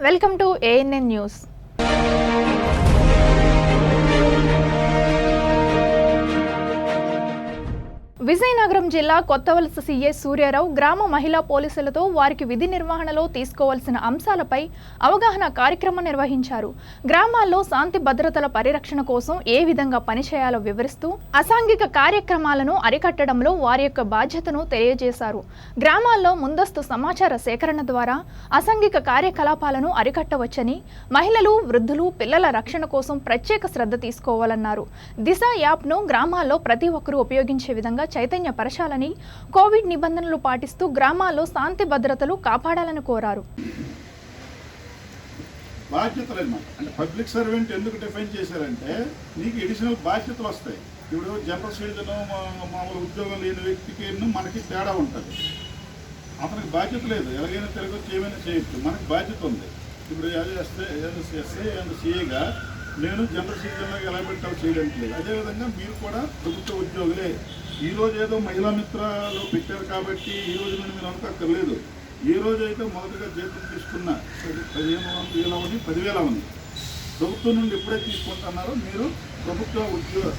Welcome to ANN news. Vizianagaram జిల్లా Kothavalasa CA Suryarao గ్రామ మహిళా పోలీసులతో వారికి విధి నిర్వహణలో తీసుకోవాల్సిన అంశాలపై అవగాహన కార్యక్రమం నిర్వహించారు. గ్రామాల్లో శాంతి భద్రతల పరిరక్షణ కోసం ఏ విధంగా పనిచేయాలో వివరిస్తూ అసాంఘిక కార్యక్రమాలను అరికట్టడంలో వారి యొక్క బాధ్యతను తెలియజేశారు. గ్రామాల్లో ముందస్తు సమాచార సేకరణ ద్వారా అసాంఘిక కార్యకలాపాలను అరికట్టవచ్చని, మహిళలు, వృద్ధులు, పిల్లల రక్షణ కోసం ప్రత్యేక శ్రద్ధ తీసుకోవాలన్నారు. దిశ యాప్ను గ్రామాల్లో ప్రతి ఒక్కరూ ఉపయోగించే విధంగా చైతన్యపరచాలని, కోవిడ్ నిబంధనలు పాటిస్తూ గ్రామాల్లో శాంతి భద్రతలు కాపాడాలని కోరారు. బాధ్యతలు అన్నమాట. అంటే పబ్లిక్ సర్వెంట్ ఎందుకు డిఫైన్ చేశారంటే నీకు ఎడిషనల్ బాధ్యతలు వస్తాయి. ఇప్పుడు జనరల్ సిటిజన్ మామూలు ఉద్యోగం లేని వ్యక్తికి మనకి తేడా ఉంటుంది. అతనికి బాధ్యత లేదు, ఎలాగైనా తిరగొచ్చు, ఏమైనా చేయొచ్చు. మనకి బాధ్యత ఉంది. ఇప్పుడు ఎస్ఐ అండ్ సిఏగా నేను జనరల్ సిటిజన్లోకి ఎలా పెట్టాలో చేయడానికి లేదు. అదేవిధంగా మీరు కూడా ప్రభుత్వ ఉద్యోగులే. ఈరోజు ఏదో మహిళా మిత్రాలు పెట్టారు కాబట్టి ఈ రోజు నుండి మీరు అనుకోక్కర్లేదు. ఏ రోజు అయితే మొదటగా జీతం తీసుకున్న 15,000 అవని 10,000 అవని ప్రభుత్వం నుండి ఎప్పుడే తీసుకుంటున్నారో మీరు ప్రభుత్వ ఉద్యోగ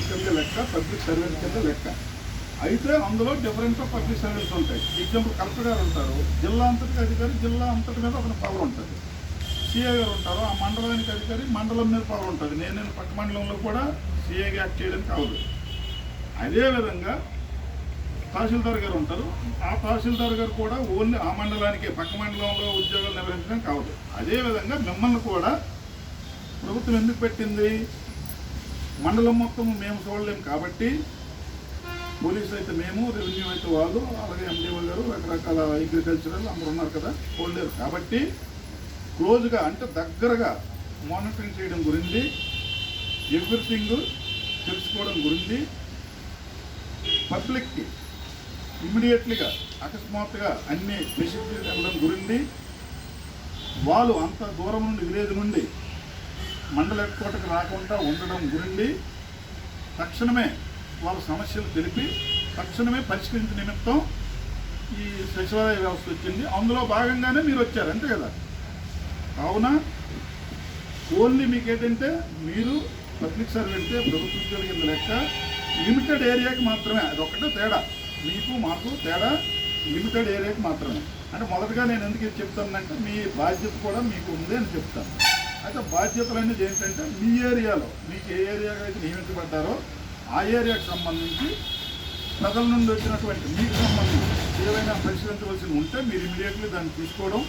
కింద లెక్క, పబ్లిక్ సర్వెంట్ కింద లెక్క. అయితే అందులో డిఫరెంట్ పబ్లిక్ సర్వెంట్స్ ఉంటాయి. ఎగ్జాంపుల్ కలెక్టర్ గారు ఉంటారు, జిల్లా అంతటికి అధికారి, జిల్లా అంతటి మీద ఒక పవర్ ఉంటుంది. సిఏ గారు ఉంటారు, ఆ మండలానికి అధికారి, మండలం మీద పవర్ ఉంటుంది. నేను పక్క మండలంలో కూడా సిఏగా యాక్ట్ చేయడానికి కావదు. అదేవిధంగా తహసీల్దార్ గారు ఉంటారు, ఆ తహసీల్దార్ గారు కూడా ఓన్లీ ఆ మండలానికి, పక్క మండలంలో ఉద్యోగాలు నిర్వహించడం కావదు. అదేవిధంగా మిమ్మల్ని కూడా ప్రభుత్వం ఎందుకు పెట్టింది? మండలం మొత్తం మేము చూడలేము కాబట్టి పోలీసు అయితే మేము, రెవెన్యూ అయితే వాళ్ళు, అలాగే ఎండిఓ గారు, రకరకాల అగ్రికల్చరల్ అందరూ ఉన్నారు కదా, చూడలేరు. కాబట్టి క్లోజ్గా అంటే దగ్గరగా మానిటరింగ్ చేయడం గురించి, ఎవ్రీథింగ్ తెలుసుకోవడం గురించి, పబ్లిక్కి ఇమ్మీడియట్లీగా అకస్మాత్తుగా అన్ని ఫెసిలిటీలు ఇవ్వడం గురించి, వాళ్ళు అంత దూరం నుండి విలేజ్ నుండి మండల హెడ్ క్వార్టర్కి రాకుండా ఉండడం గురించి తక్షణమే వాళ్ళ సమస్యలు తెలిపి తక్షణమే పరిష్కరించే నిమిత్తం ఈ సచివాలయ వ్యవస్థ వచ్చింది. అందులో భాగంగానే మీరు వచ్చారు, అంతే కదా. కావున ఓన్లీ మీకు ఏంటంటే మీరు పబ్లిక్ సర్వెంటే, ప్రభుత్వ ఉద్యోగుల కింద లెక్క, లిమిటెడ్ ఏరియాకి మాత్రమే. అదొక్కటే తేడా, మీకు మాకు తేడా లిమిటెడ్ ఏరియాకి మాత్రమే. అంటే మొదటగా నేను ఎందుకు ఇది చెప్తానంటే మీ బాధ్యత కూడా మీకు ఉంది అని చెప్తాను. అయితే బాధ్యతలు అనేది ఏంటంటే మీ ఏరియాలో మీకు ఏ ఏరియాకి అయితే నియమించబడ్డారో ఆ ఏరియాకి సంబంధించి ప్రజల నుండి వచ్చినటువంటి మీకు సంబంధించి ఏవైనా పరిష్కరించవలసి ఉంటే మీరు ఇమీడియట్లీ దాన్ని తీసుకోవడం,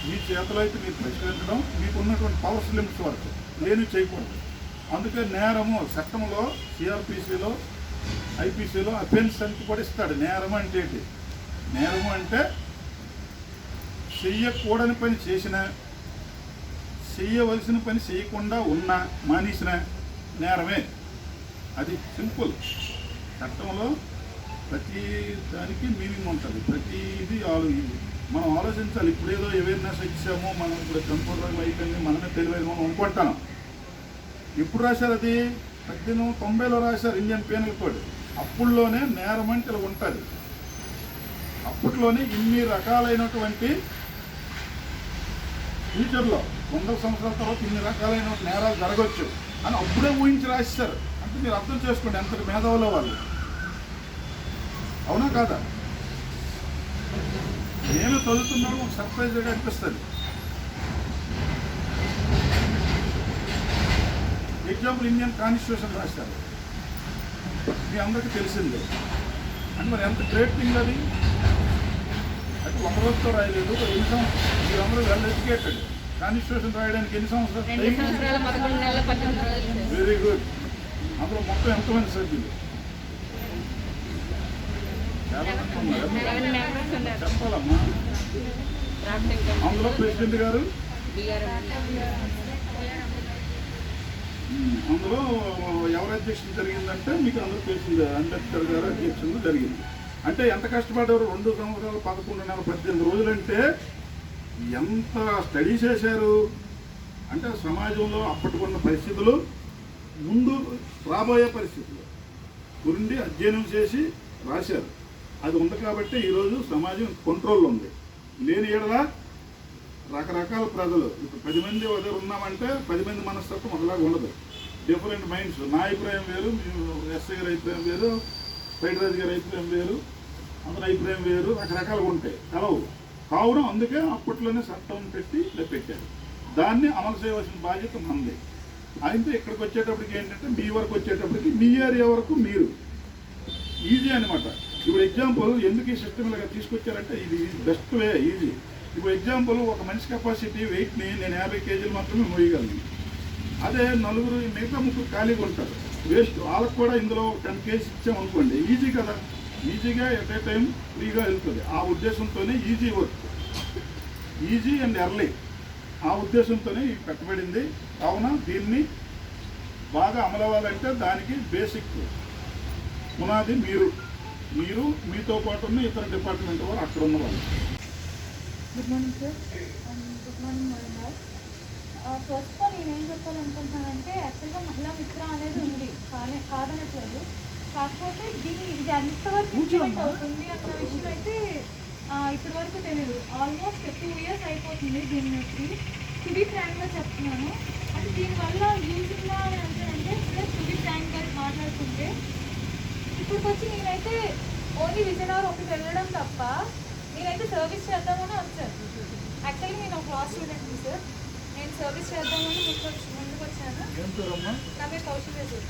మీ చేతిలో అయితే మీరు పరిష్కరించడం, మీకు ఉన్నటువంటి పవర్స్ లిమిట్స్ వరకు లేని చేయకూడదు. అందుకే నేరము చట్టంలో సిఆర్పిసిలో, ఐపీసీలో అఫెన్స్ అని కూడా ఇస్తాడు. నేరము అంటే ఏంటి? నేరము అంటే చెయ్యకూడని పని చేసిన, చెయ్యవలసిన పని చేయకుండా ఉన్నా, మానేసిన నేరమే. అది సింపుల్. చట్టంలో ప్రతి దానికి మీనింగ్ ఉంటుంది, ప్రతిదీ మనం ఆలోచించాలి. ఇప్పుడేదో అవేర్నెస్ ఇచ్చాము, మనం ఇప్పుడు కంప్యూటర్లు అయిపోయింది, మనమే తెలియదు మనం అనుకుంటాను. ఎప్పుడు రాశారు అది? 1890లో రాశారు ఇండియన్ పీనల్ కోడ్. అప్పుడులోనే నేరం అంటే ఇలా ఉంటుంది. అప్పట్లోనే ఇన్ని రకాలైనటువంటి ఫ్యూచర్లో 100 సంవత్సరాల తర్వాత ఇన్ని రకాలైన నేరాలు జరగవచ్చు అని అప్పుడే ఊహించి రాశారు. అంటే మీరు అర్థం చేసుకోండి ఎంతటి మేధావులో వాళ్ళు. అవునా కాదా? నేను చదువుతున్నాను, ఒక సర్ప్రైజ్గా అనిపిస్తుంది. ఎగ్జాంపుల్ ఇండియన్ కాన్స్టిట్యూషన్ రాశారు, మీ అందరికీ తెలిసిందే. అంటే మరి ఎంత గ్రేట్ థింగ్ అది. అయితే 100 రోజులతో రాయలేదు, ఎన్ని సంవత్సరాలు. మీరందరూ వెల్ ఎడ్యుకేటెడ్. కాన్స్టిట్యూషన్ రాయడానికి ఎన్ని సంవత్సరాలు? Very good. అందులో మొత్తం ఎంతమంది సభ్యులు? చాలా మంది ఉన్నారు, చెప్పాలమ్మా. అందులో ప్రెసిడెంట్ గారు, అందులో ఎవరు అధ్యక్షత జరిగిందంటే మీకు అందరూ తెలిసిందే, అంబేద్కర్ గారు అధ్యక్షత జరిగింది. అంటే ఎంత కష్టపడ్డారు? 2 సంవత్సరాలు 11 నెలల 18 రోజులంటే ఎంత స్టడీ చేశారు అంటే సమాజంలో అప్పటికున్న పరిస్థితులు, ముందు రాబోయే పరిస్థితులు గురించి అధ్యయనం చేసి రాశారు. అది ఉంది కాబట్టి ఈరోజు సమాజం కంట్రోల్లో ఉంది. లేని ఏడలా రకరకాల ప్రజలు ఇప్పుడు 10 మంది దగ్గర ఉన్నామంటే 10 మంది మనస్తత్వం ఒకలాగా ఉండదు. Different minds. నా అభిప్రాయం వేరు, ఎస్ఐ గారి అభిప్రాయం వేరు, ఫైడరాజ్ గారి అభిప్రాయం వేరు, అందరి అభిప్రాయం వేరు, రకరకాలుగా ఉంటాయి కలవు. కావున అందుకే అప్పట్లోనే చట్టం పెట్టి పెట్టారు. దాన్ని అమలు చేయవలసిన బాధ్యత మనది. అయితే ఇక్కడికి వచ్చేటప్పటికి ఏంటంటే మీ వరకు వచ్చేటప్పటికి మీ ఏరియా వరకు మీరు ఈజీ అనమాట. ఇప్పుడు ఎగ్జాంపుల్ ఎందుకు ఈ సిస్టమ్ ఇలాగా తీసుకొచ్చారంటే ఇది బెస్ట్ వే, ఈజీ. ఇప్పుడు ఎగ్జాంపుల్ ఒక మనిషి కెపాసిటీ వెయిట్ని నేను 50 కేజీలు మాత్రమే మోయగలను. అదే నలుగురు మిగతా 3 ఖాళీగా ఉంటారు, వేస్ట్. వాళ్ళకు కూడా ఇందులో 10 కేజీస్ ఇచ్చామనుకోండి, ఈజీ కదా, ఈజీగా ఎట్ ఏ టైం ఫ్రీగా వెళ్తుంది. ఆ ఉద్దేశంతోనే easy work, easy and early, ఆ ఉద్దేశంతోనే ఇది పెట్టబడింది. కావున దీన్ని బాగా అమలవ్వాలంటే దానికి బేసిక్ పునాది మీరు మీతో పాటు ఉన్న ఇతర డిపార్ట్మెంట్ వారు అక్కడ ఉన్న వాళ్ళు. Good morning sir, good morning madam గారు. ఫస్ట్ ఆఫ్ ఆల్ నేనేం చెప్పాలనుకుంటున్నానంటే యాక్చువల్గా మహిళా మిత్ర అనేది ఉంది, కాదనట్లేదు. కాకపోతే ఇది ఎంతవరకు ఇంప్లిమెంట్ అవుతుంది అన్న విషయం అయితే ఇప్పటి వరకు తెలియదు. ఆల్మోస్ట్ 2 years అయిపోతుంది దీన్ని వచ్చి. టు బీ ఫ్రాంక్గా చెప్తున్నాను, అంటే దీనివల్ల యూజ్ ఉందా అని అంటే ప్లస్ టు బీ ఫ్రాంక్గా మాట్లాడుతుంటే ఇప్పటికి వచ్చి నేనైతే ఓన్లీ విజయనగరం ఒకటి వెళ్ళడం తప్ప నేనైతే సర్వీస్ చేద్దామని వచ్చాను. యాక్చువల్లీ నేను ఒక లా స్టూడెంట్ని సార్. నేను సర్వీస్ చేద్దామని ముందుకు వచ్చాను. నా పేరు కౌశల్య సార్.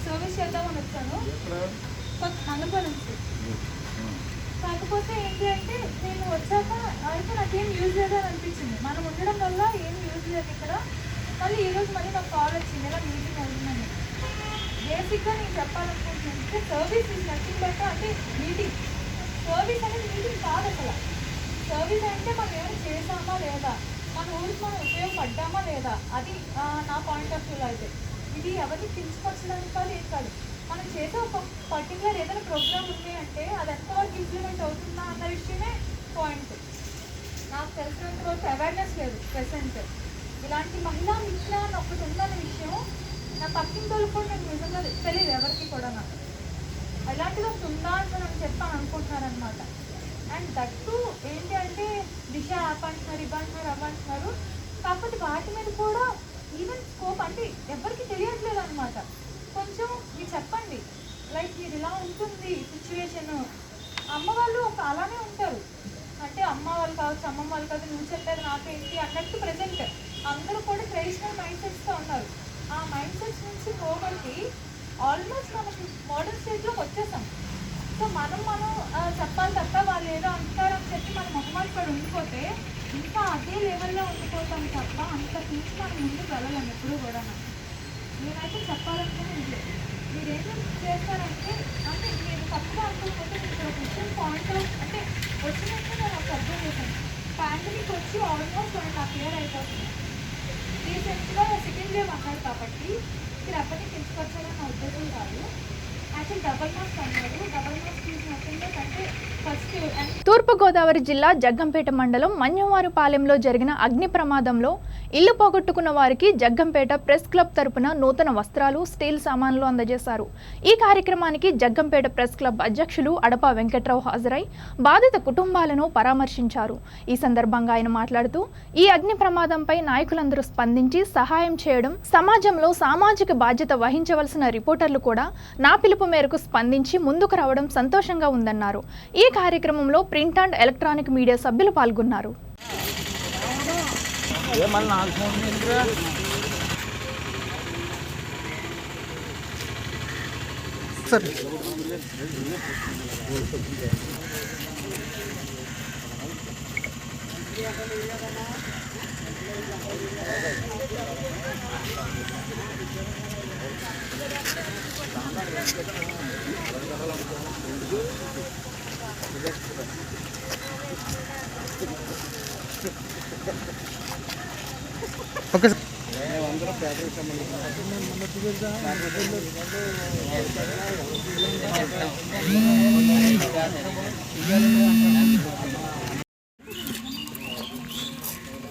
సర్వీస్ చేద్దామని వచ్చాను మంగళపాలెం సార్. కాకపోతే ఏంటి అంటే నేను వచ్చాక అయితే నాకేం యూజ్ లేదని అనిపించింది. మనం ఉండడం వల్ల ఏం యూజ్ లేదు ఇక్కడ. మళ్ళీ ఈరోజు మళ్ళీ నాకు కాల్ వచ్చింది, ఇలా మీటింగ్ అవుతుందని. బేసిక్గా నేను చెప్పాలనుకుంటున్నాను, సర్వీస్ ఈజ్ నథింగ్ బట్ అంటే మీటింగ్. సర్వీస్ అనేది మీటింగ్ కాదు అసలు. సర్వీస్ అంటే మనం ఏమైనా చేసామా లేదా, మన ఊరికి మనం ఉపయోగపడ్డామా లేదా, అది నా పాయింట్ ఆఫ్ వ్యూలో అయితే. ఇది ఎవరిని కించపరచడానికి కాదు, ఏం కాదు. మనం చేసే ఒక పర్టికులర్ ఏదైనా ప్రోగ్రామ్ ఉంది అంటే అది ఎంతవరకు ఇంప్లిమెంట్ అవుతుందా అన్న విషయమే పాయింట్. నాకు తెలిసినంత వరకు అవేర్నెస్ లేదు ప్రెసెంట్. ఇలాంటి మహిళా మిత్ర అని ఒకటి ఉందన్న విషయం నా పక్కింటి వాళ్ళకి కూడా నాకు నిజంగా తెలియదు ఎవరికి కూడా. నాకు అలాంటిది ఒకటి ఉందా అని మనం చెప్పాను అనుకుంటున్నారనమాట. అండ్ దట్టు ఏంటి అంటే దిశ యాప్ అంటున్నారు, ఇవి అంటున్నారు, అవి అంటున్నారు. కాకపోతే వాటి మీద కూడా ఈవెన్ స్కోప్ అంటే ఎవరికి తెలియట్లేదు అనమాట. కొంచెం మీరు చెప్పండి, లైక్ మీరు ఇలా ఉంటుంది సిచ్యువేషన్. అమ్మ వాళ్ళు ఒక అలానే ఉంటారు, అంటే అమ్మ వాళ్ళు కావచ్చు, అమ్మమ్మ వాళ్ళు కావచ్చు, నువ్వు చెప్పేది నాకేంటి అన్నట్టు ప్రజెంట్ అందరూ కూడా ట్రెడిషనల్ మైండ్ సెట్స్తో ఉన్నారు. ఆ మైండ్ సెట్స్ నుంచి పోగొట్టి ఆల్మోస్ట్ మనకి మోడర్న్ స్టేజ్లోకి వచ్చేసాం. సో మనం చెప్పాలి తప్ప వాళ్ళు ఏదో అంటారని చెప్పి మనం మొహమాట పడి ఉండిపోతే ఇంకా అదే లెవెల్లో ఉండిపోతాం తప్ప అంత తీసి మనం ముందుకు వెళ్ళలేము ఎప్పుడు కూడా. నేనైతే చెప్పాలనుకునే మీరేం చేస్తారంటే, అంటే నేను తప్పుగా అనుకోకపోతే ఇక్కడ వచ్చిన పాయింట్ ఆఫ్ అంటే వచ్చినట్టు నేను ఒక అర్థం చేశాను. పాండమిక్ వచ్చి ఆల్మోస్ట్ 1.5 years అయిపోతుంది. రీసెంట్గా సెకండ్ వేవ్ అన్నాడు కాబట్టి మీరు ఎవరిని కించపరచాలని నా ఉద్దేశం కాదు. యాక్చువల్ డబల్ మాస్క్ అన్నాడు. డబల్ మాస్క్ తీసుకున్నట్టుంటే అంటే ఫస్ట్. తూర్పుగోదావరి జిల్లా జగ్గంపేట మండలం మన్యవారిపాలెంలో జరిగిన అగ్ని ప్రమాదంలో ఇల్లు పోగొట్టుకున్న వారికి జగ్గంపేట ప్రెస్ క్లబ్ తరపున నూతన వస్త్రాలు, స్టీల్ సామాన్లు అందజేశారు. ఈ కార్యక్రమానికి జగ్గంపేట ప్రెస్ క్లబ్ అధ్యక్షులు అడప వెంకట్రావు హాజరై బాధిత కుటుంబాలను పరామర్శించారు. ఈ సందర్భంగా ఆయన మాట్లాడుతూ ఈ అగ్ని ప్రమాదంపై నాయకులందరూ స్పందించి సహాయం చేయడం, సమాజంలో సామాజిక బాధ్యత వహించవలసిన రిపోర్టర్లు కూడా నా పిలుపు మేరకు స్పందించి ముందుకు రావడం సంతోషంగా ఉందన్నారు. ఈ కార్యక్రమంలో ప్రింట్ అండ్ ఎలక్ట్రానిక్ మీడియా సభ్యులు పాల్గొన్నారు. Okay sir.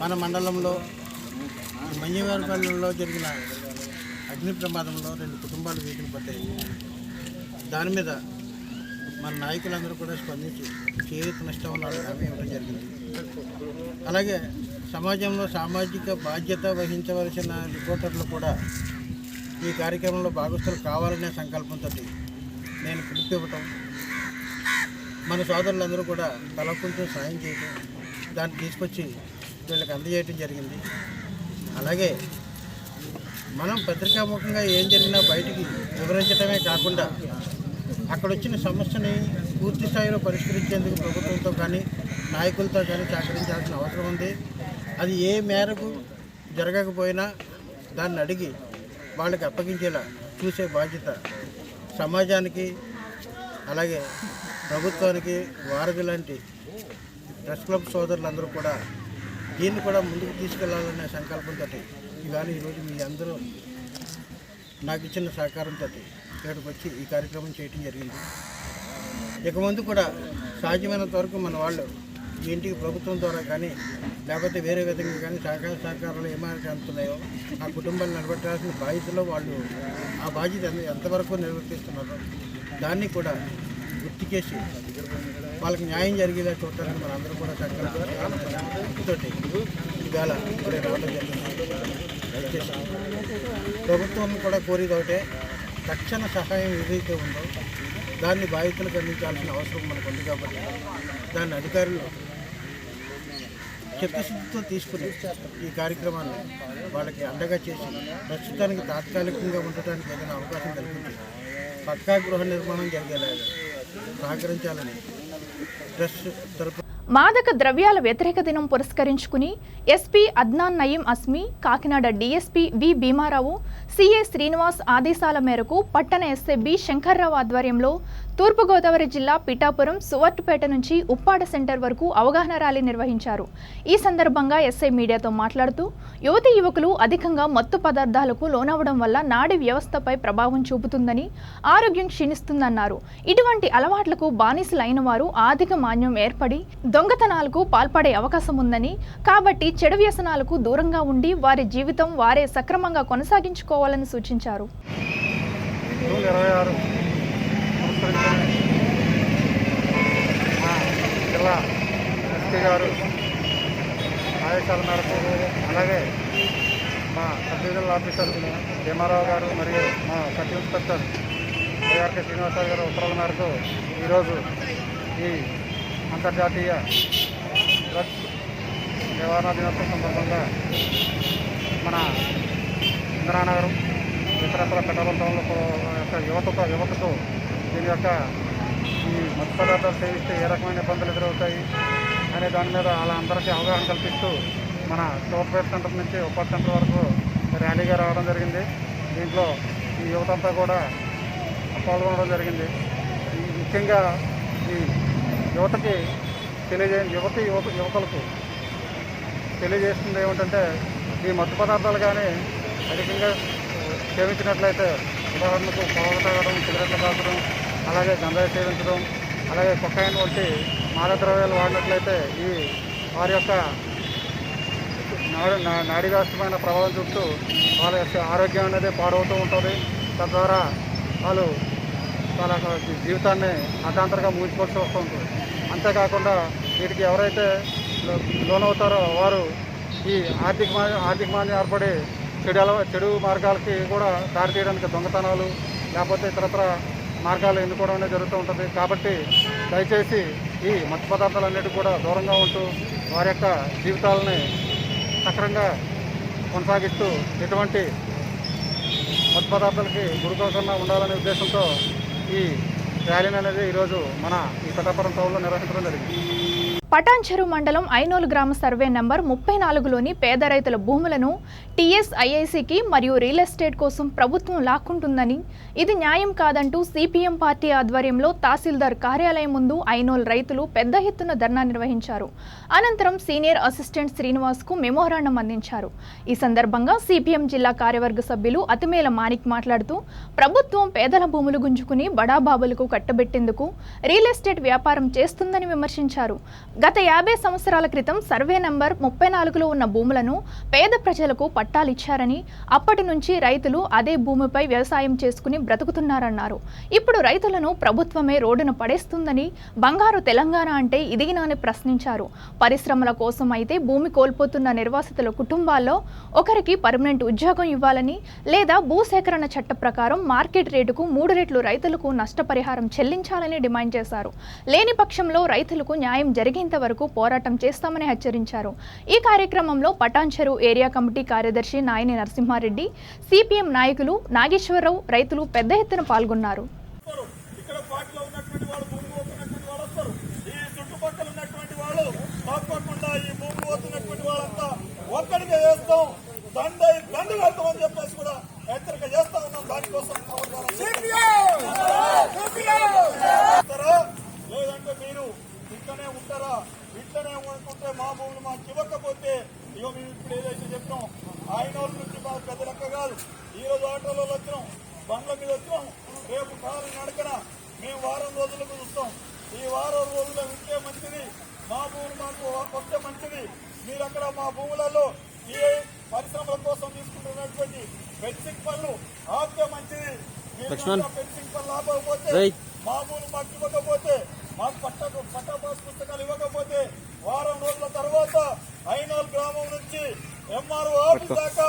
మన మండలంలో మన్యవారిపల్లెలో జరిగిన అగ్ని ప్రమాదంలో 2 కుటుంబాలు వీధిని పడ్డాయి. దాని మీద మన నాయకులందరూ కూడా స్పందించి చేయూతనిష్టం వాళ్ళకి హామీ ఇవ్వడం జరిగింది. అలాగే సమాజంలో సామాజిక బాధ్యత వహించవలసిన రిపోర్టర్లు కూడా ఈ కార్యక్రమంలో భాగస్తులు కావాలనే సంకల్పంతో నేను పిలుపివ్వటం, మన సోదరులందరూ కూడా తల కొంచెం సాయం చేయటం, దాన్ని తీసుకొచ్చి వీళ్ళకి అందజేయటం జరిగింది. అలాగే మనం పత్రికాముఖంగా ఏం జరిగినా బయటికి వివరించడమే కాకుండా అక్కడ వచ్చిన సమస్యని పూర్తి స్థాయిలో పరిష్కరించేందుకు ప్రభుత్వంతో కానీ నాయకులతో కానీ సహకరించాల్సిన అవసరం ఉంది. అది ఏ మేరకు జరగకపోయినా దాన్ని అడిగి వాళ్ళకి అప్పగించేలా చూసే బాధ్యత సమాజానికి, అలాగే ప్రభుత్వానికి వారధి లాంటి ప్రెస్ క్లబ్ సోదరులందరూ కూడా దీన్ని కూడా ముందుకు తీసుకెళ్లాలనే సంకల్పంతో ఇవాళ ఈరోజు మీ అందరూ నాకు ఇచ్చిన సహకారంతో ఇక్కడికి వచ్చి ఈ కార్యక్రమం చేయడం జరిగింది. ఇక ముందు కూడా సాధ్యమైనంత వరకు మన వాళ్ళు ఈ ఇంటికి ప్రభుత్వం ద్వారా కానీ లేకపోతే వేరే విధంగా కానీ సహకారాలు ఏమైనా అందుతున్నాయో ఆ కుటుంబాన్ని నిలబెట్టాల్సిన బాధ్యతలో వాళ్ళు ఆ బాధ్యత ఎంతవరకు నిర్వర్తిస్తున్నారో దాన్ని కూడా గుర్తు చేసి వాళ్ళకి న్యాయం జరిగేలా చూడటానికి మనందరూ కూడా సంకల్పంతో ఇవాళ ఇప్పుడే రావడం జరిగింది. దయచేసి ప్రభుత్వం కూడా కోరేది ఒకటే, తక్షణ సహాయం ఏదైతే ఉందో దాన్ని బాధితులకు అందించాల్సిన అవసరం మనకు ఉంది. కాబట్టి దాన్ని అధికారులు చిత్తశుద్ధితో తీసుకుని ఈ కార్యక్రమాన్ని వాళ్ళకి అండగా చేసి ప్రస్తుతానికి తాత్కాలికంగా ఉండటానికి ఏదైనా అవకాశం కల్పించి పక్కా గృహ నిర్మాణం జరిగేలాగా సహకరించాలని ప్రెస్ తరపు మాదక ద్రవ్యాల వ్యతిరేక దినం పురస్కరించుకుని ఎస్పీ అద్నాన్ నయీం అస్మి, కాకినాడ డీఎస్పీ వి భీమారావు, సిఐ శ్రీనివాస్ ఆదేశాల మేరకు పట్టణ ఎస్ఐ బి శంకర్రావు ఆధ్వర్యంలో తూర్పుగోదావరి జిల్లా పిఠాపురం, సువర్టుపేట నుంచి ఉప్పాడ సెంటర్ వరకు అవగాహన ర్యాలీ నిర్వహించారు. ఈ సందర్భంగా ఎస్ఐ మీడియాతో మాట్లాడుతూ యువతీ యువకులు అధికంగా మత్తు పదార్థాలకు లోనవ్వడం వల్ల నాడీ వ్యవస్థపై ప్రభావం చూపుతుందని, ఆరోగ్యం క్షీణిస్తుందన్నారు. ఇటువంటి అలవాట్లకు బానిసలైన వారు ఆర్థిక మాన్యం ఏర్పడి దొంగతనాలకు పాల్పడే అవకాశం ఉందని, కాబట్టి చెడు వ్యసనాలకు దూరంగా ఉండి వారి జీవితం వారే సక్రమంగా కొనసాగించుకోవాలని సూచించారు. జిల్లా ఎస్పీ గారు ఆదేశాల మేరకు, అలాగే మా సబ్ డివిజనల్ ఆఫీసర్ భీమారావు గారు మరియు మా సబ్ ఇన్స్పెక్టర్ ఏఆర్కే శ్రీనివాసరావు గారు ఉత్తర్వుల మేరకు ఈరోజు ఈ అంతర్జాతీయ డ్రగ్స్ నివారణ దినోత్సవం సందర్భంగా మన ఇంద్రానగరం ఇతరత్ర పిఠాపురం యొక్క యువతకు దీని యొక్క ఈ మత్తు పదార్థాలు సేవిస్తే ఏ రకమైన ఇబ్బందులు ఎదురవుతాయి అనే దాని మీద అలా అందరికీ అవగాహన కల్పిస్తూ మన సూపర్పేట సెంటర్ నుంచి ఉప్పాడ సెంటర్ వరకు ర్యాలీగా రావడం జరిగింది. దీంట్లో ఈ యువతంతా కూడా పాల్గొనడం జరిగింది. ముఖ్యంగా ఈ యువతకి యువకులకు తెలియజేస్తుంది ఏమిటంటే, ఈ మత్తు పదార్థాలు కానీ అధికంగా సేవించినట్లయితే, ఉదాహరణకు పొగ తాగడం, సిగరెట్లు తాగడం, అలాగే గంజాయి సేవించడం, అలాగే కొకైన్ వంటి మాదక ద్రవ్యాలు వాడినట్లయితే ఈ వారి యొక్క నాడీ వ్యవస్థమైన ప్రభావం చూపుతూ వాళ్ళ యొక్క ఆరోగ్యం అనేది పాడవుతూ ఉంటుంది. తద్వారా వాళ్ళు వాళ్ళ జీవితాన్ని అర్ధాంతరంగా ముగించుకోవాల్సి వస్తూ ఉంటుంది. అంతేకాకుండా వీటికి ఎవరైతే లోనవుతారో వారు ఈ ఆర్థిక మాంద్యం ఏర్పడి చెడు మార్గాలకి కూడా దారితీయడానికి దొంగతనాలు లేకపోతే ఇతరత్ర మార్గాలు ఎన్నుకోవడం అనేది జరుగుతూ ఉంటుంది. కాబట్టి దయచేసి ఈ మత్తు పదార్థాలన్నిటి కూడా దూరంగా ఉంటూ వారి యొక్క జీవితాలని సక్రంగా కొనసాగిస్తూ ఎటువంటి మత్తు పదార్థాలకి గురికాకుండా ఉండాలనే ఉద్దేశంతో ఈ ర్యాలీని అనేది ఈరోజు మన ఈ పిఠాపురం టౌన్లో నిర్వహించడం జరిగింది. పటాన్చెరు మండలం ఐనోలు గ్రామ సర్వే నంబర్ 34లోని పేద రైతుల భూములను టీఎస్ఐఐసికి మరియు రియల్ ఎస్టేట్ కోసం ప్రభుత్వం లాక్కుంటుందని, ఇది న్యాయం కాదంటూ సిపిఎం పార్టీ ఆధ్వర్యంలో తహసీల్దార్ కార్యాలయం ముందు ఐనోల్ రైతులు పెద్ద ఎత్తున ధర్నా నిర్వహించారు. అనంతరం సీనియర్ అసిస్టెంట్ శ్రీనివాస్కు మెమోరాండం అందించారు. ఈ సందర్భంగా సిపిఎం జిల్లా కార్యవర్గ సభ్యులు అతిమేల మాణిక్ మాట్లాడుతూ, ప్రభుత్వం పేదల భూములు గుంజుకుని బడాబాబులకు కట్టబెట్టేందుకు రియల్ ఎస్టేట్ వ్యాపారం చేస్తుందని విమర్శించారు. గత 50 సంవత్సరాల క్రితం సర్వే నంబర్ 34లో ఉన్న భూములను పేద ప్రజలకు పట్టాలిచ్చారని, అప్పటి నుంచి రైతులు అదే భూమిపై వ్యవసాయం చేసుకుని బ్రతుకుతున్నారన్నారు. ఇప్పుడు రైతులను ప్రభుత్వమే రోడ్డున పడేస్తుందని, బంగారు తెలంగాణ అంటే ఇదిగినాని ప్రశ్నించారు. పరిశ్రమల కోసం అయితే భూమి కోల్పోతున్న నిర్వాసితుల కుటుంబాల్లో ఒకరికి పర్మనెంట్ ఉద్యోగం ఇవ్వాలని, లేదా భూసేకరణ చట్ట ప్రకారం మార్కెట్ రేటుకు 3 రెట్లు రైతులకు నష్టపరిహారం చెల్లించాలని డిమాండ్ చేశారు. లేని పక్షంలో రైతులకు న్యాయం జరిగేంత వరకు పోరాటం చేస్తామని హెచ్చరించారు. ఈ కార్యక్రమంలో పటాన్చెరు ఏరియా కమిటీ కార్యదర్శి నాయని నరసింహారెడ్డి, సిపిఎం నాయకులు నాగేశ్వరరావు, రైతులు పెద్ద ఎత్తున పాల్గొన్నారు. ఇక్కడ పార్టీలో ఉన్నటువంటి వాళ్ళు భూమి పోతున్నటువంటి వాళ్ళు వస్తారు. ఈ చుట్టుపక్కల ఉన్నటువంటి వాళ్ళు తప్పకుండా ఈ భూమి పోతున్నటువంటి వాళ్ళంతా ఒక్కడికే చేస్తాం, దండు కడతామని చెప్పేసి కూడా హెచ్చరిక చేస్తా ఉన్నాం. దానికోసం లేదంటే మీరు ఇట్లనే ఉంటారా? ఇట్లనే అనుకుంటే మా భూములు మాకు ఇవ్వకపోతే ఇగో మేము ఇప్పుడు ఏదైతే చెప్తాం ఆయన వాళ్ళ నుంచి మాకు పెద్ద లెక్క కాదు. ఈ రోజు ఆటోలో వచ్చినాం, బండ్ల మీద వచ్చినాం, రేపు కారు నడకన మేము వారం రోజులకు చూస్తాం. ఈ వారం రోజులు ఉంటే మంచిది, మా భూములు మాకు వస్తే మంచిది. మీరు అక్కడ మా భూములలో ఏ పరిశ్రమల కోసం తీసుకుంటున్నటువంటి ఫెన్సింగ్ పనులు ఆపితే మంచిది. ఫెన్సింగ్ పనులు ఆపకపోతే మా భూములు మాకు ఇవ్వకపోతే, మాకు పట్టాపాస్ పుస్తకాలు ఇవ్వకపోతే వారం రోజుల తర్వాత ఐనోల్ గ్రామం నుంచి ఎంఆర్ఓ ఆఫీస్ దాకా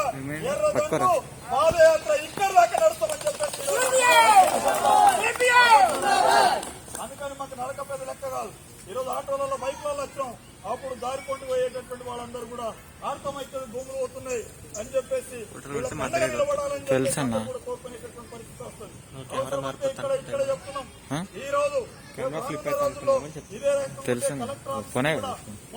ఎర్రదండు పాదయాత్ర ఇక్కడ దాకా నడుస్తామని చెప్పేసి అందుకని మాకు నడక పెద్ద లెక్క కాదు. ఈరోజు ఆటోలలో బైక్లలో వచ్చాం, అప్పుడు దారి కొంటూ పోయేటటువంటి వాళ్ళందరూ కూడా అర్థమైతే భూములు పోతున్నాయి అని చెప్పేసి నిలబడాలని కోరుకునేటటువంటి పరిస్థితి వస్తుంది. ఇక్కడ చెప్తున్నాం ఈ రోజు ఇదే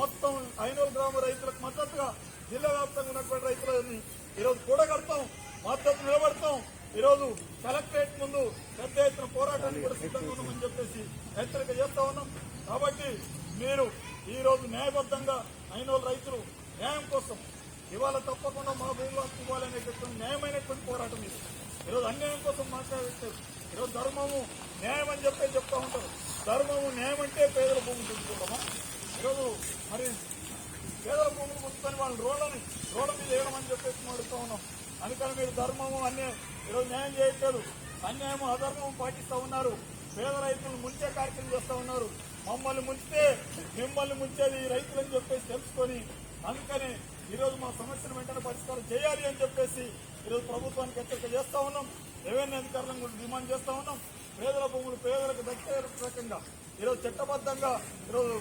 మొత్తం ఐనూరు గ్రామ రైతులకు మద్దతుగా జిల్లా వ్యాప్తంగా ఉన్నటువంటి రైతులని ఈరోజు కూడగడతాం, మద్దతు నిలబడతాం. ఈరోజు కలెక్టరేట్ ముందు పెద్ద ఎత్తున పోరాటానికి కూడా సిద్ధంగా ఉన్నామని చెప్పేసి హెచ్చరిక చేస్తా ఉన్నాం. కాబట్టి మీరు ఈ రోజు న్యాయబద్ధంగా ఐనోలు రైతులు న్యాయం కోసం ఇవాళ తప్పకుండా మా భూమిలో ఇవ్వాలనేటటువంటి న్యాయమైనటువంటి పోరాటం ఇది. ఈరోజు అన్యాయం కోసం మాట్లాడేస్తారు. ఈరోజు ధర్మము న్యాయం అని చెప్తా ఉంటారు. ధర్మము న్యాయం అంటే పేదల భూములు గుంజుకుంటామా? ఈరోజు మరి పేదల భూములు గుంజుకొని వాళ్ళు రోడ్ల మీద వేయడం అని చెప్పేసి అడుగుతా ఉన్నాం. అందుకని మీరు ధర్మము అన్యాయం ఈరోజు న్యాయం చేయట్లేదు, అన్యాయము అధర్మము పాటిస్తూ ఉన్నారు. పేద రైతులు ముంచే కార్యక్రమం చేస్తూ ఉన్నారు. మమ్మల్ని ముంచితే మిమ్మల్ని ముంచేది ఈ రైతులని చెప్పేసి తెలుసుకొని అందుకని ఈరోజు మా సమస్యను వెంటనే పరిష్కారం చేయాలి అని చెప్పేసి ఈరోజు ప్రభుత్వానికి హెచ్చరిక చేస్తా ఉన్నాం. రెవెన్యూ అధికారులను కూడా డిమాండ్ చేస్తా ఉన్నాం. పేదల భూములు పేదలకు దక్కే రకంగా ఈరోజు చట్టబద్ధంగా ఈరోజు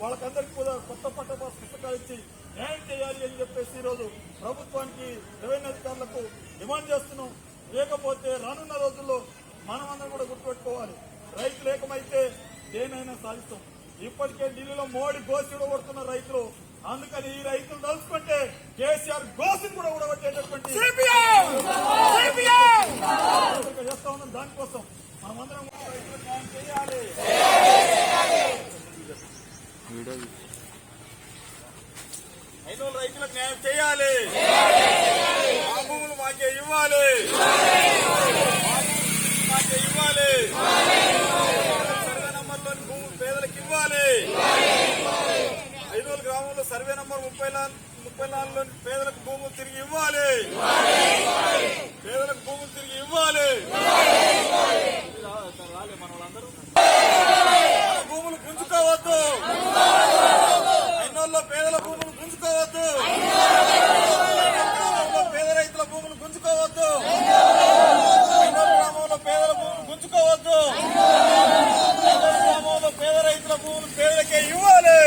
వాళ్ళకందరికీ కూడా కొత్త పట్టపాస్ పుస్తకాలు ఇచ్చి న్యాయం చేయాలి అని చెప్పేసి ఈరోజు ప్రభుత్వానికి రెవెన్యూ అధికారులకు డిమాండ్ చేస్తున్నాం. లేకపోతే రానున్న రోజుల్లో మనమందరం కూడా గుర్తుపెట్టుకోవాలి, రైతులు ఏకమైతే దేనైనా సాధిస్తాం. ఇప్పటికే ఢిల్లీలో మోడీ గోసి కూడా కొడుతున్న రైతులు, అందుకని ఈ రైతులు తలుచుకుంటే కేసీఆర్ గోసిని కూడా ఊడగొట్టేటటువంటి చేస్తా ఉన్నాం. దానికోసం మనమందరం రైతులకు న్యాయం చేయాలి. ఐనోలు రైతులకు న్యాయం చేయాలి. మా భూములు మాకే ఇవ్వాలి, మాకే ఇవ్వాలి. సర్వే నంబర్లోని భూములు పేదలకు ఇవ్వాలి. ఐనోలు గ్రామంలో సర్వే నంబర్ 34లోని పేదలకు భూములు తిరిగి ఇవ్వాలి. పేదలకు భూములు తిరిగి ఇవ్వాలి. మన వాళ్ళందరూ భూములు గుంజుకోవద్దు. ఐనోల్లో పేదల భూములు గుంజుకోవద్దు. పేద రైతుల భూములు గుంజుకోవద్దు. ఐనోల్ గ్రామంలో పేదల భూములు గుంజుకోవద్దు. గ్రామంలో పేద రైతుల భూములు పేదలకే ఇవ్వాలి.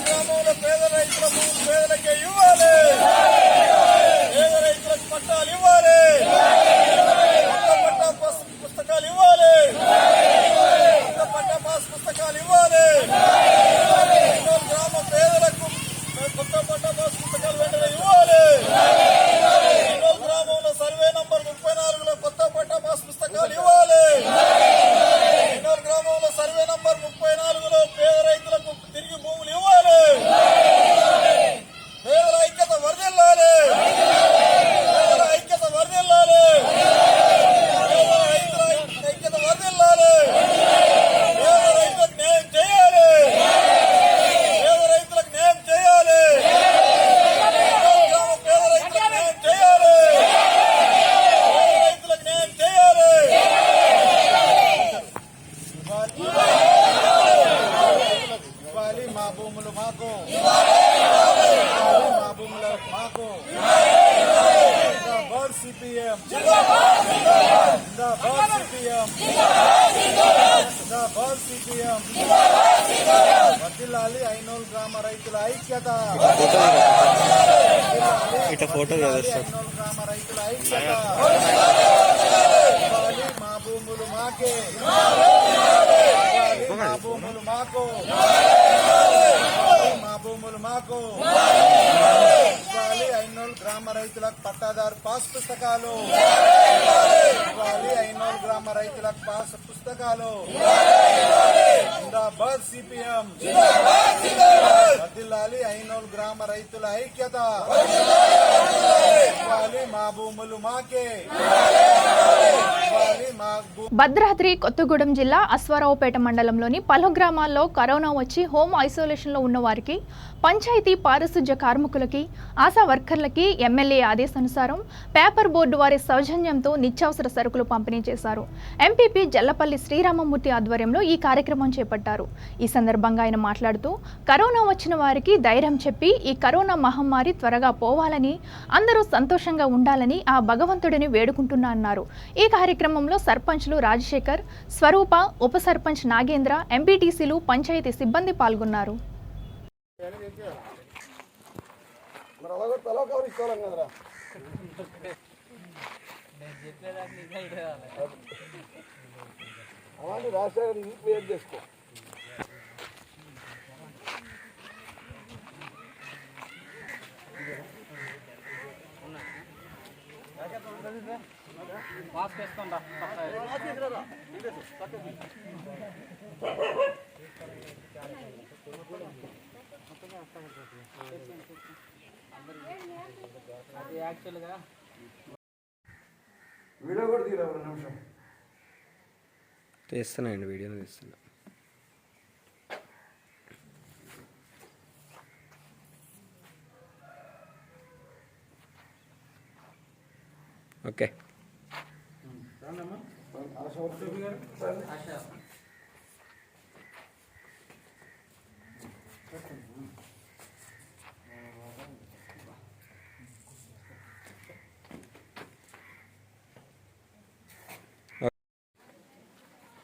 గ్రామంలో పేద రైతుల భూములు పేదలకే ఇవ్వాలి. పేద రైతులకు పట్టాలు ఇవ్వాలి. పట్టా పుస్తకాలు ఇవ్వాలి. పట్టా పాస్ పుస్తకాలు ఇవ్వాలి. భూములు మాకు, మా భూములు మాకు. జిందాబాద్ సిపిఎం, జిందాబాద్ సిపిఎం, జిందాబాద్ సిపిఎం. వర్ధిల్లాలి ఐనూరు గ్రామ రైతుల ఐక్యత, వర్ధిల్లాలి ఐనూరు గ్రామ రైతుల ఐక్యత. ఇవ్వాలి మా భూములు మాకే, ఇవ్వాలి మా భూములు మాకు, ఇవ్వాలి మా భూములు మాకు. ఇవ్వాలి ఐనూరు గ్రామ రైతులకు పట్టాదారు పాస్ పుస్తకాలు, ఇవ్వాలి ఐనూరు గ్రామ రైతులకు పాస్ పుస్తకాలు. జిందాబాద్ సిపిఎం, వర్ధిల్లాలి ఐనూరు గ్రామ రైతుల ఐక్యత. ఇవ్వాలి మా భూములు మాకే, ఇవ్వాలి మా భద్రాద్రి కొత్తగూడెం జిల్లా అశ్వారావుపేట మండలంలోని పలు గ్రామాల్లో కరోనా వచ్చి హోమ్ ఐసోలేషన్లో ఉన్న వారికి, పంచాయతీ పారిశుధ్య కార్మికులకి, ఆశా వర్కర్లకి ఎమ్మెల్యే ఆదేశానుసారం పేపర్ బోర్డు వారి సౌజన్యంతో నిత్యావసర సరుకులు పంపిణీ చేశారు. ఎంపీపీ జల్లపల్లి శ్రీరామమూర్తి ఆధ్వర్యంలో ఈ కార్యక్రమం చేపట్టారు. ఈ సందర్భంగా ఆయన మాట్లాడుతూ కరోనా వచ్చిన వారికి ధైర్యం చెప్పి ఈ కరోనా మహమ్మారి త్వరగా పోవాలని, అందరూ సంతోషంగా ఉండాలని ఆ భగవంతుడిని వేడుకుంటున్నా అన్నారు. ఈ కార్యక్రమంలో సర్పంచ్లు రాజశేఖర్, స్వరూప, ఉప సర్పంచ్ నాగేంద్ర, ఎంపీటీసీలు, పంచాయతీ సిబ్బంది పాల్గొన్నారు. వీడియో కూడా తీరా ఒక నిమిషం తీస్తున్నాయండి, వీడియోని తీస్తున్నా. ఓకే.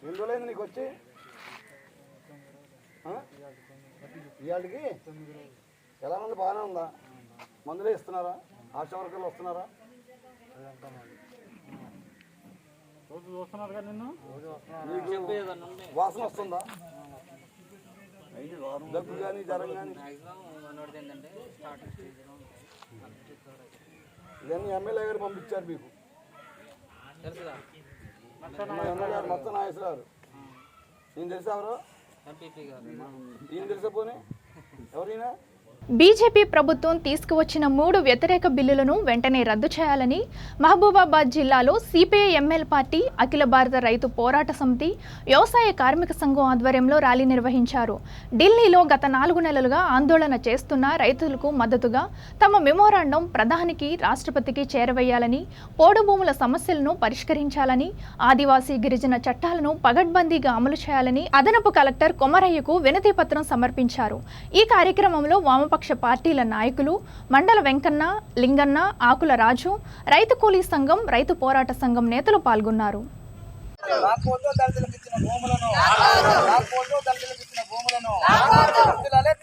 ఎన్ని రోజులైంది నీకు వచ్చి? ఇవాళకి ఎలా ఉంది? బాగానే ఉందా? మందులే ఇస్తున్నారా? ఆశా వర్కర్లు వస్తున్నారా? రోజు చూస్తున్నారు కదా నిన్ను, వాసన వస్తుందా? దగ్గు కానీ జ్వరం కానీ? ఇవన్నీ ఎమ్మెల్యే గారు పంపించారు మీకు. ఎమ్మెల్యే గారు మొత్తం నాగేశ్వరరావు. నేను తెలుసా ఎవరు? ఈయన తెలుసా? పోనీ ఎవరైనా? బీజేపీ ప్రభుత్వం తీసుకువచ్చిన 3 వ్యతిరేక బిల్లులను వెంటనే రద్దు చేయాలని మహబూబాబాద్ జిల్లాలో సిపిఐ ఎంఎల్ పార్టీ, అఖిల భారత రైతు పోరాట సమితి, వ్యవసాయ కార్మిక సంఘం ఆధ్వర్యంలో ర్యాలీ నిర్వహించారు. ఢిల్లీలో గత 4 నెలలుగా ఆందోళన చేస్తున్న రైతులకు మద్దతుగా తమ మెమోరాండం ప్రధానికి, రాష్ట్రపతికి చేరవేయాలని, పోడు భూముల సమస్యలను పరిష్కరించాలని, ఆదివాసీ గిరిజన చట్టాలను పగడ్బందీగా అమలు చేయాలని అదనపు కలెక్టర్ కొమరయ్యకు వినతి పత్రం సమర్పించారు. ఈ కార్యక్రమంలో వామపక్ష పార్టీల నాయకులు మండల వెంకన్న, లింగన్న, ఆకుల రాజు, రైతు కూలీ సంఘం, రైతు పోరాట సంఘం నేతలు పాల్గొన్నారు.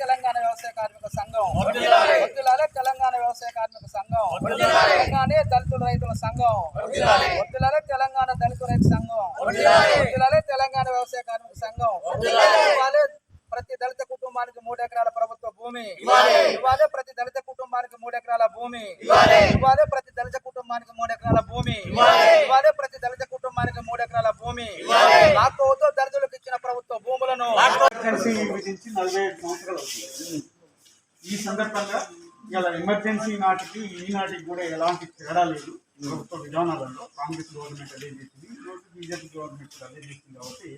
తెలంగాణ వ్యవసాయ కార్మిక సంఘం, తెలంగాణ వ్యవసాయ కార్మిక సంఘం, దళితుల రైతుల సంఘం, తెలంగాణ దళిత రైతు సంఘం, తెలంగాణ వ్యవసాయ కార్మిక సంఘం. ప్రతి దళిత కుటుంబానికి 3 ఎకరాల ప్రభుత్వ భూమి ఇవ్వాలి. ప్రతి దళిత కుటుంబానికి 3 ఎకరాల భూమి ఇవ్వాలి. ప్రతి దళిత కుటుంబానికి 3 ఎకరాల భూమి ఇవ్వాలి. ప్రతి దళిత కుటుంబానికి 3 ఎకరాల భూమి. లాక్కోవద్దు దళితులకు ఇచ్చిన ప్రభుత్వ భూములను. విధించి 45 సంవత్సరాలు అవుతుంది. ఈ సందర్భంగా ఇలా ఎమర్జెన్సీ నాటికి ఈనాటికి కూడా ఎలాంటి తేడా లేదు. ప్రభుత్వ విధానాలలో కాంగ్రెస్ గవర్నమెంట్ అదే చేసింది, ఈరోజు బీజేపీ గవర్నమెంట్ అదే చేసింది. కాబట్టి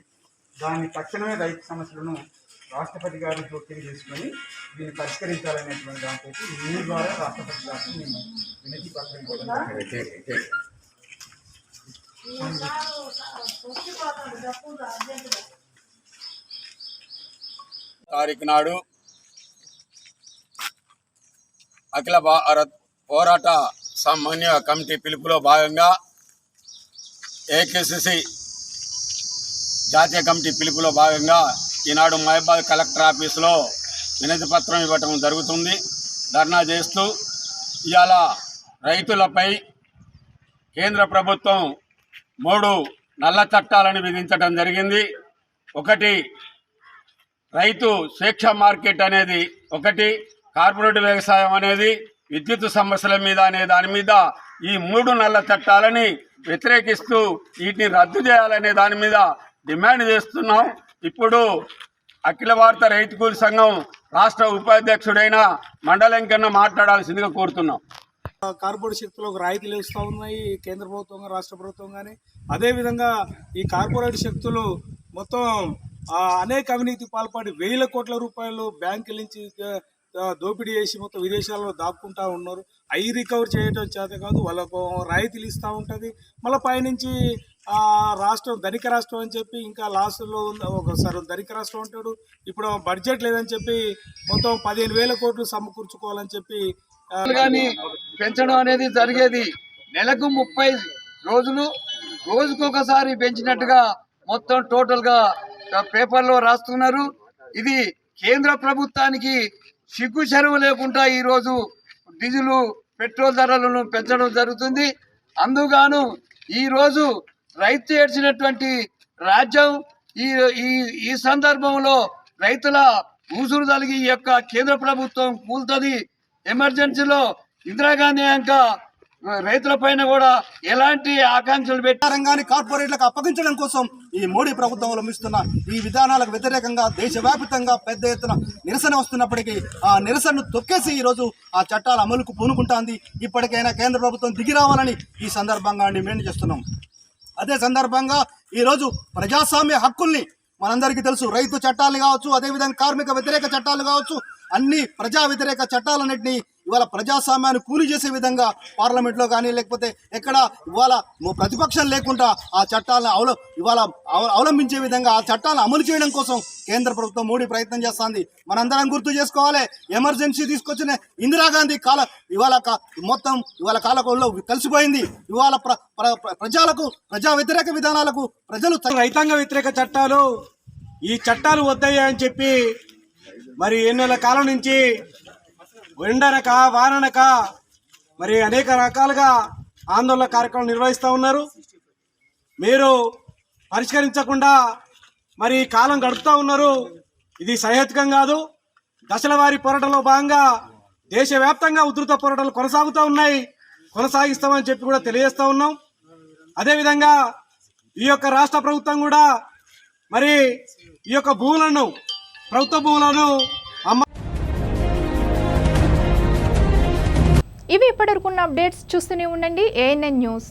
దాన్ని తక్షణమే రైతు సమస్యలను రాష్ట్రపతి గారు జోక్యం చేసుకొని దీన్ని పరిష్కరించాలనేటువంటి దాంతో మీ ద్వారా రాష్ట్రపతి గారికి మేము వినతి పత్రం ఇవ్వడం తారీఖు నాడు అఖిల భారత్ పోరాట సమన్వయ కమిటీ పిలుపులో భాగంగా ఏకేసిసి జాతీయ కమిటీ పిలుపులో భాగంగా ఈనాడు మహబాద్ కలెక్టర్ ఆఫీసులో వినతి పత్రం ఇవ్వటం జరుగుతుంది. ధర్నా చేస్తూ ఇవాళ రైతులపై కేంద్ర ప్రభుత్వం 3 నల్ల చట్టాలను విధించడం జరిగింది. ఒకటి రైతు స్వేచ్ఛ మార్కెట్ అనేది, ఒకటి కార్పొరేట్ వ్యవసాయం అనేది, విద్యుత్ సమస్యల మీద అనే దాని మీద ఈ 3 నల్ల చట్టాలని వ్యతిరేకిస్తూ వీటిని రద్దు చేయాలనే దాని మీద డిమాండ్ చేస్తున్నాం. ఇప్పుడు అఖిల భారత రైతు కూలీ సంఘం రాష్ట్ర ఉపాధ్యక్షుడైన మండలం కన్నా మాట్లాడాల్సిందిగా కోరుతున్నాం. కార్పొరేట్ శక్తులకు రాయితీలు ఇస్తూ ఉన్నాయి కేంద్ర ప్రభుత్వం రాష్ట్ర ప్రభుత్వం కానీ. అదేవిధంగా ఈ కార్పొరేట్ శక్తులు మొత్తం అనేక అవినీతి పాల్పడి వేల కోట్ల రూపాయలు బ్యాంకుల నుంచి దోపిడీ చేసి మొత్తం విదేశాల్లో దాక్కుంటా ఉన్నారు. అవి రికవర్ చేయడం చేత కాదు, వాళ్ళకు రాయితీలు ఇస్తూ ఉంటుంది. మళ్ళీ పైనుంచి రాష్ట్రం ధనిక రాష్ట్రం అని చెప్పి ఇంకా లాస్ట్లో ఒకసారి ధనిక రాష్ట్రం అంటాడు. ఇప్పుడు బడ్జెట్ లేదని చెప్పి మొత్తం 15,000 కోట్లు సమకూర్చుకోవాలని చెప్పి కానీ పెంచడం అనేది జరిగేది. నెలకు 30 రోజులు, రోజుకొకసారి పెంచినట్టుగా మొత్తం టోటల్గా పేపర్లో రాస్తున్నారు. ఇది కేంద్ర ప్రభుత్వానికి సిగ్గు చెరువు లేకుండా ఈరోజు డీజిల్ పెట్రోల్ ధరలను పెంచడం జరుగుతుంది. అందుగాను ఈరోజు రైతు ఏడ్చినటువంటి రాజ్యం ఈ సందర్భంలో రైతుల ఊసురు తలిగి ఈ యొక్క కేంద్ర ప్రభుత్వం కూలుతుంది. ఎమర్జెన్సీలో ఇందిరాగాంధీ అంక రైతుల పైన కూడా ఎలాంటి ఆకాంక్షలు పెట్టి రంగాన్ని కార్పొరేట్లకు అప్పగించడం కోసం ఈ మోడీ ప్రభుత్వం అవలంబిస్తున్న ఈ విధానాలకు వ్యతిరేకంగా దేశవ్యాప్తంగా పెద్ద ఎత్తున నిరసన వస్తున్నప్పటికీ ఆ నిరసనను తొక్కేసి ఈరోజు ఆ చట్టాల అమలుకు పూనుకుంటోంది. ఇప్పటికైనా కేంద్ర ప్రభుత్వం దిగి రావాలని ఈ సందర్భంగా డిమాండ్ చేస్తున్నాం. అదే సందర్భంగా ఈరోజు ప్రజాస్వామ్య హక్కుల్ని మనందరికీ తెలుసు, రైతు చట్టాలు కావచ్చు, అదేవిధంగా కార్మిక వ్యతిరేక చట్టాలు కావచ్చు, అన్ని ప్రజా వ్యతిరేక చట్టాలన్నింటినీ ఇవాళ ప్రజాస్వామ్యాన్ని కూలి చేసే విధంగా పార్లమెంట్లో కానీ లేకపోతే ఎక్కడ ఇవాళ ప్రతిపక్షం లేకుండా ఆ చట్టాలను ఇవాళ అవలంబించే విధంగా ఆ చట్టాలను అమలు చేయడం కోసం కేంద్ర ప్రభుత్వం మోడీ ప్రయత్నం చేస్తుంది. మనందరం గుర్తు చేసుకోవాలి, ఎమర్జెన్సీ తీసుకొచ్చిన ఇందిరాగాంధీ మొత్తం ఇవాళ కాలకంలో కలిసిపోయింది. ఇవాళ ప్రజలకు ప్రజా వ్యతిరేక విధానాలకు ప్రజలు రైతాంగ వ్యతిరేక చట్టాలు ఈ చట్టాలు వద్దయ్యా అని చెప్పి మరి ఎన్నెల కాలం నుంచి ఎండనక వాననక మరి అనేక రకాలుగా ఆందోళన కార్యక్రమాలు నిర్వహిస్తూ ఉన్నారు. మీరు పరిష్కరించకుండా మరి కాలం గడుపుతూ ఉన్నారు. ఇది సహేతుకం కాదు. దశల వారీ పోరాటంలో భాగంగా దేశవ్యాప్తంగా ఉధృత పోరాటాలు కొనసాగుతూ ఉన్నాయి, కొనసాగిస్తామని చెప్పి కూడా తెలియజేస్తూ ఉన్నాం. అదేవిధంగా ఈ యొక్క రాష్ట్ర ప్రభుత్వం కూడా మరి ఈ యొక్క భూములను ప్రభుత్వ భూములను ఇవి ఇప్పటివరకున్న అప్డేట్స్. చూస్తూనే ఉండండి ANN న్యూస్.